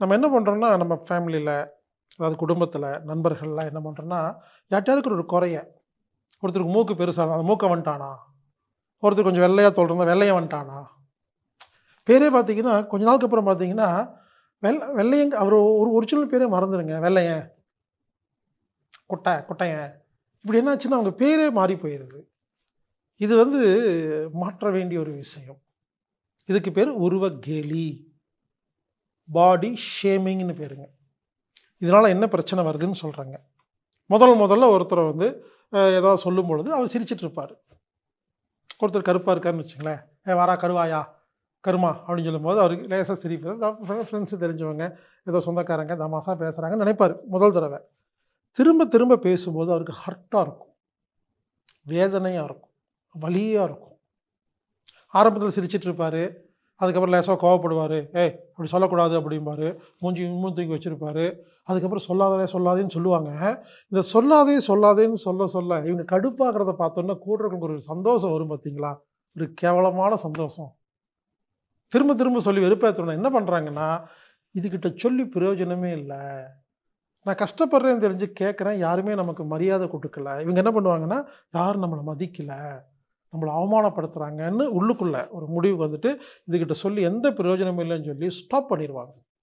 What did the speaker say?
நம்ம என்ன பண்ணுறோம்னா, நம்ம ஃபேமிலியில, அதாவது குடும்பத்தில, நண்பர்கள்லாம் என்ன பண்ணுறோம்னா, யார்ட்டயாவது இருக்கிற ஒரு குறைய, ஒருத்தருக்கு மூக்கு பெருசா இருந்தா, அந்த மூக்க வந்துட்டானா? ஒருத்தர் கொஞ்சம் வெள்ளையா தோல் இருந்தா, வெள்ளையன் வந்துட்டானா? பேரே பார்த்தீங்கன்னா, கொஞ்ச நாளுக்கு அப்புறம் பார்த்தீங்கன்னா, வெள்ளையன் அவரு ஒரு ஒரிஜினல் பேரே மறந்துருங்க. வெள்ளையன், குட்டையன். இப்படி என்னாச்சுன்னா, அவங்க பேரே மாறி போயிருது. இது வந்து மாற்ற வேண்டிய ஒரு விஷயம். இதுக்கு பேரு உருவக்கேலி. பாடி ஷேமிங்ன்னு பேருங்க. இதனால என்ன பிரச்சனை வருதுன்னு சொல்றேங்க. முதல்ல ஒருத்தர வந்து ஏதாவது சொல்லும்பொழுது அவர் சிரிச்சுட்டு இருப்பாரு. ஒருத்தர் கருப்பா இருக்காருன்னு வச்சுக்கங்களேன். வாடா கருவாயா, கருமா" அப்படின்னு சொல்லும்போது அவருக்கு லேசா சிரிப்பு. ஃப்ரெண்ட்ஸ் தெரிஞ்சவங்க, ஏதோ சொந்தக்காரங்க தமாஷா பேசுறாங்கன்னு நினைப்பாரு முதல் தடவ. திரும்ப திரும்ப பேசும்போது அவருக்கு ஹர்ட்டா இருக்கும். வேதனையா இருக்கும். வலியா இருக்கும். ஆரம்பத்தில சிரிச்சுட்டு இருப்பாரு. அதுக்கப்புறம் லேசா கோவப்படுவாரு. "ஏய்! அப்படி சொல்லக்கூடாது" அப்படிம்பாரு. மூஞ்சியும் தூக்கி வச்சிருப்பாரு. அதுக்கப்புறம் சொல்லாதேன்னு சொல்லுவாங்க. இந்த சொல்லாதேன்னு சொல்ல இவங்க கடுப்பாகுறத பார்த்தோன்னா கூட இருக்கவங்களுக்கு ஒரு சந்தோஷம் வரும் பார்த்தீங்களா? ஒரு கேவலமான சந்தோஷம். திரும்ப திரும்ப சொல்லி வெறுப்பேத்தணும்னா என்ன பண்றாங்கன்னா, இதுகிட்ட சொல்லி பிரயோஜனமே இல்ல. நான் கஷ்டப்படுறேன்னு தெரிஞ்சு கேட்கிறேன். யாருமே நமக்கு மரியாதை குடுக்கல. இவங்க என்ன பண்ணுவாங்கன்னா, யாரும் நம்மள மதிக்கல. நம்மள அவமானப்படுத்துறாங்கன்னு உள்ளுக்குள்ள ஒரு முடிவுக்கு வந்துட்டு, இதுகிட்ட சொல்லி எந்த பிரயோஜனமும் இல்லன்னு சொல்லி ஸ்டாப் பண்ணிருவாங்க.